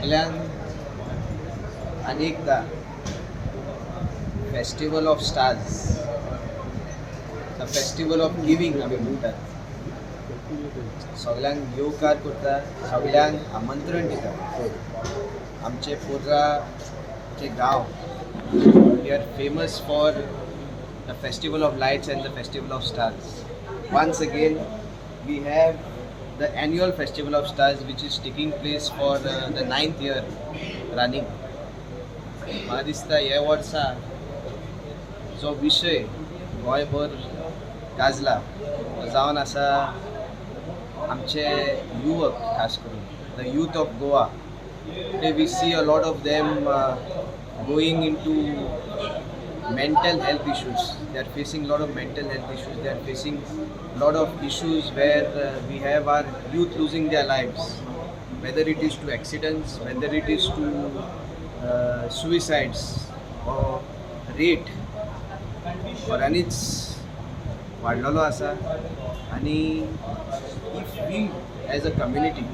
सगळ्यांक अनेकदा festival of stars, the festival of giving आमी म्हणटात. सगळ्यांक येवकार करता, सगळ्यांक आमंत्रण दिता. आमचे पोर्राचे गांव we are famous for the festival of lights and the festival of stars. Once again, we have the annual Festival of Stars, which is taking place for the 9th year running. म्हाका दिसता ह्या वर्सा जो विशय गोंयभर गाजला तो जावन आसा आमचे युवक, खास करून the youth of Goa. Today we see a lot of them going into mental health issues. They are facing a lot of mental health issues. They are facing a lot of issues where we have our youth losing their lives, whether it is to accidents, whether it is to suicides or rate. आनीच वाडलेलो आसा. आनी if we as a community,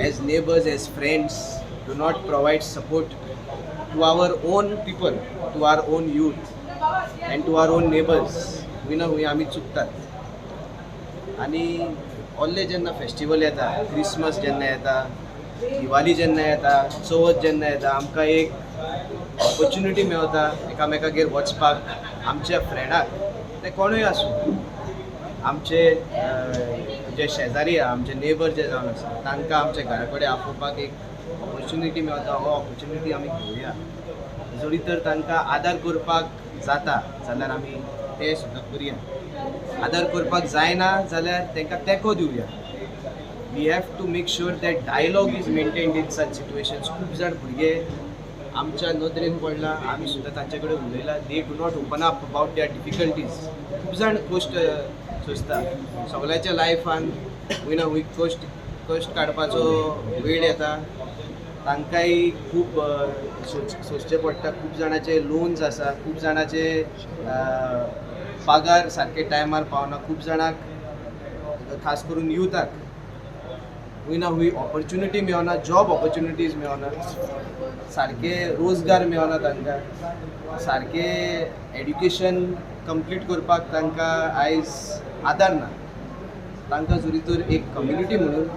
as neighbors, as friends do not provide support to our own people, to our own youth and to our own neighbors, we know we आमी चुकतात. आनी व्हडले जेन्ना festival येता, Christmas जेन्ना येता, दिवाळी जेन्ना येता, चवथ जेन्ना येता, आमकां एक ऑपॉर्च्युनिटी मेळटा एकामेकागेर वचपाक. आमच्या फ्रेंडाक ते कोणूय आसूं, आमचे जे शेजारी आहा, आमचे नेबर जे जावन आसा, तांकां आमच्या घरा कडेन आपोवपाक एक ऑपॉर्च्युनिटी मेळटा. हो ऑपॉर्च्युनिटी आमी घेवया. जरी तर तांकां आदार करपाक जाता जाल्यार आमी ते सुद्दां करया. आदार करपाक जायना जाल्यार तांकां तेंको दिवया. We have to make sure that dialogue is maintained in such situations. खूब जाण भुरगे आमच्या नदरेन पडला, आमी सुद्दां तांचे कडेन उलयला. They do not open up about their difficulties. खूब जाण कश्ट सोंसता. सगळ्याच्या लायफान खंय कश्ट काडपाचो वेळ येता. तांकांय खूब सोंसचें पडटा. खूब जाणांचे लोन्स आसा, खूब जाणांचे पगार सारके टायमार पावना. खूब जाणांक खास करून युथाक खंय ना खंय ऑपॉर्च्युनिटी मेळना, जॉब ऑपॉर्च्युनिटीज मेळना, सारके रोजगार मेळना तांकां, सारके एड्युकेशन कंप्लीट करपाक तांकां आयज आदार ना. तांकां जरी तर एक कम्युनिटी म्हणून,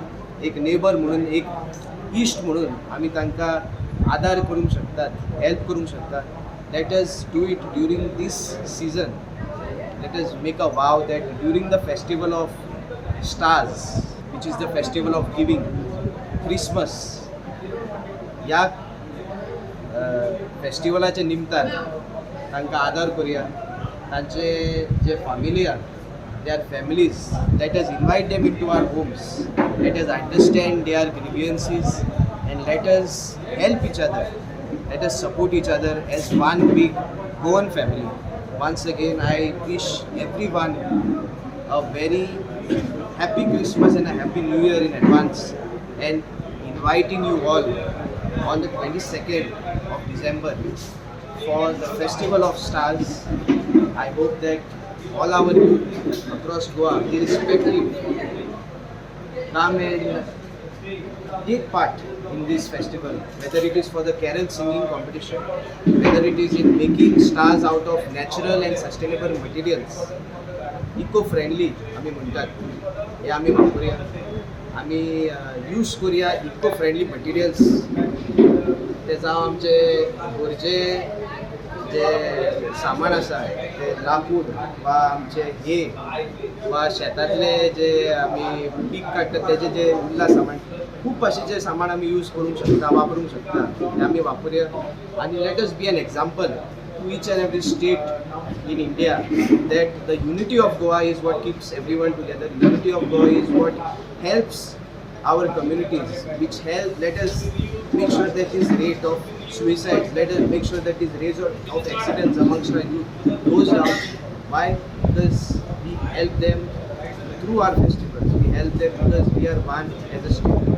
एक नेबर म्हणून, एक इश्ट म्हणून आमी तांकां आदार करूंक शकतात, हेल्प करूंक शकतात. Let us do it during this season. Let us make a wow that during the festival of stars, which is the festival of giving, Christmas, ह्या फेस्टिवलाच्या निमतान तांकां आदार करुया. तांचे जे फॅमिली आहा, their families, let us invite them into our homes. Let us understand their grievances and let us help each other. Let us support each other as one big Goan family. Once again, I wish everyone a very happy Christmas and a happy New Year in advance, and inviting you all on the 22nd of December for the Festival of Stars. I hope that all our youth across Goa, irrespective, come and take part in this festival, whether it is for the carol singing competition, whether it is in making stars out of natural and sustainable materials. Eco friendly आमी म्हणटात, हे आमी वापरुया. आमी use करुया eco friendly materials. ते जावं आमचे घरचे जे सामान आसा, ते लाकूड वा आमचे हे वा शेतांतले जे आमी पीक काडटात तेजे जे उरला सामान, खूब भाशेचे सामान आमी यूज करूंक शकता, वापरूंक शकता. ते आमी वापरुया. आनी let us B an example to each and every state in India that the unity of Goa is what keeps everyone together. Unity of Goa is what helps our communities, which help. Let us make sure that this rate of suicides, let us make sure that this rate of accidents amongst our youth goes down. Why? Because we help them through our festivals. We help them because we are one as a state.